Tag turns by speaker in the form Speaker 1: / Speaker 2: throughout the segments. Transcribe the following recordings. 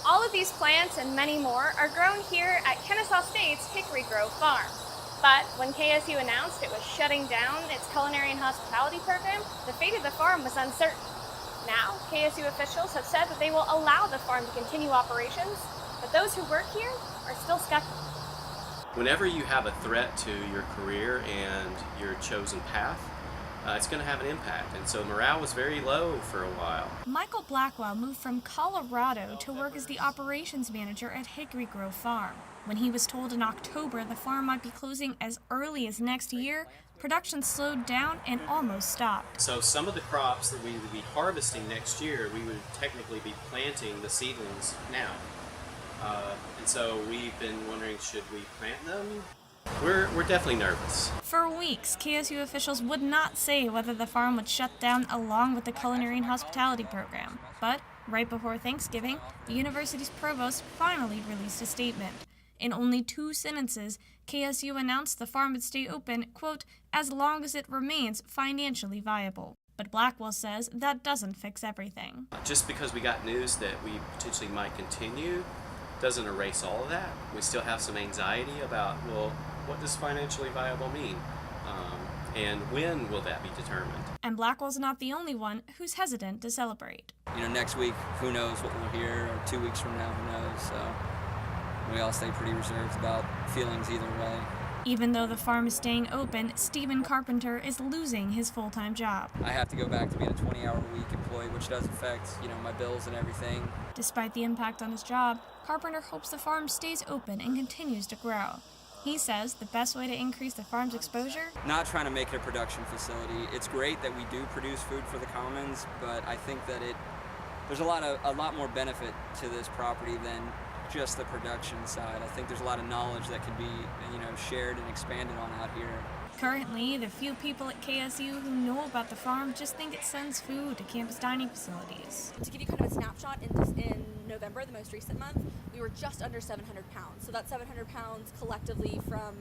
Speaker 1: All of these plants and many more are grown here at Kennesaw State's Hickory Grove Farm. But when KSU announced it was shutting down its culinary and hospitality program, the fate of the farm was uncertain. Now, KSU officials have said that they will allow the farm to continue operations, but those who work here are still skeptical.
Speaker 2: Whenever you have a threat to your career and your chosen path, it's going to have an impact. And so morale was very low for a while.
Speaker 3: Michael Blackwell moved from Colorado to work as the operations manager at Hickory Grove Farm. When he was told in October the farm might be closing as early as next year, production slowed down and almost stopped.
Speaker 2: So some of the crops that we would be harvesting next year, we would technically be planting the seedlings now. And so we've been wondering, should we plant them? We're definitely nervous.
Speaker 3: For weeks, KSU officials would not say whether the farm would shut down along with the culinary and hospitality program. But right before Thanksgiving, the university's provost finally released a statement. In only 2 sentences, KSU announced the farm would stay open, quote, as long as it remains financially viable. But Blackwell says that doesn't fix everything.
Speaker 2: Just because we got news that we potentially might continue doesn't erase all of that. We still have some anxiety about, well, what does financially viable mean? And when will that be determined?
Speaker 3: And Blackwell's not the only one who's hesitant to celebrate.
Speaker 4: Next week, who knows what we'll hear, or 2 weeks from now, who knows? So we all stay pretty reserved about feelings either way.
Speaker 3: Even though the farm is staying open, Stephen Carpenter is losing his full-time job.
Speaker 4: I have to go back to being a 20-hour-a-week employee, which does affect, my bills and everything.
Speaker 3: Despite the impact on his job, Carpenter hopes the farm stays open and continues to grow. He says the best way to increase the farm's exposure?
Speaker 4: Not trying to make it a production facility. It's great that we do produce food for the commons, but I think that there's a lot more benefit to this property than just the production side. I think there's a lot of knowledge that can be, shared and expanded on out here.
Speaker 3: Currently, the few people at KSU who know about the farm just think it sends food to campus dining facilities.
Speaker 5: To give you kind of a snapshot, in November, the most recent month, we were just under 700 pounds. So that's 700 pounds collectively from,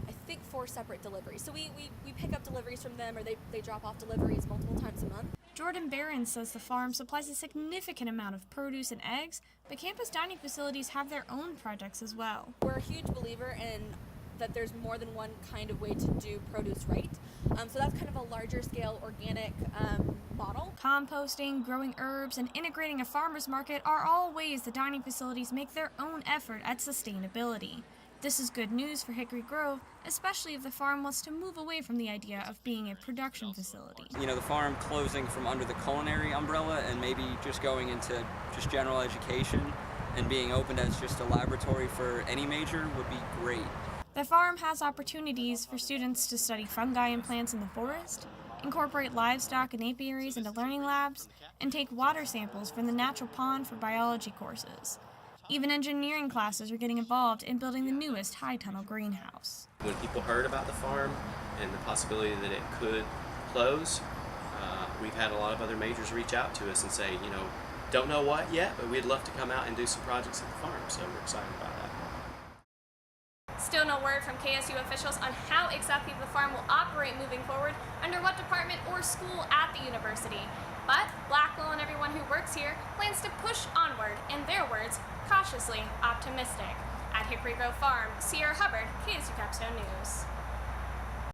Speaker 5: I think, 4 separate deliveries. So we pick up deliveries from them, or they drop off deliveries multiple times a month.
Speaker 3: Jordan Barron says the farm supplies a significant amount of produce and eggs, but campus dining facilities have their own projects as well.
Speaker 5: We're a huge believer in that there's more than one kind of way to do produce right. So that's kind of a larger scale organic model.
Speaker 3: Composting, growing herbs, and integrating a farmer's market are all ways the dining facilities make their own effort at sustainability. This is good news for Hickory Grove, especially if the farm wants to move away from the idea of being a production facility.
Speaker 4: The farm closing from under the culinary umbrella and maybe just going into just general education and being opened as just a laboratory for any major would be great.
Speaker 3: The farm has opportunities for students to study fungi and plants in the forest, incorporate livestock and apiaries into learning labs, and take water samples from the natural pond for biology courses. Even engineering classes are getting involved in building the newest high-tunnel greenhouse.
Speaker 2: When people heard about the farm and the possibility that it could close, we've had a lot of other majors reach out to us and say, don't know what yet, but we'd love to come out and do some projects at the farm, so we're excited about that.
Speaker 1: Still no word from KSU officials on how exactly the farm will operate moving forward, under what department or school at the university. But Blackwell and everyone who works here plans to push onward, in their words, cautiously optimistic. At Hickory Grove Farm, Sierra Hubbard, KSU Capstone News.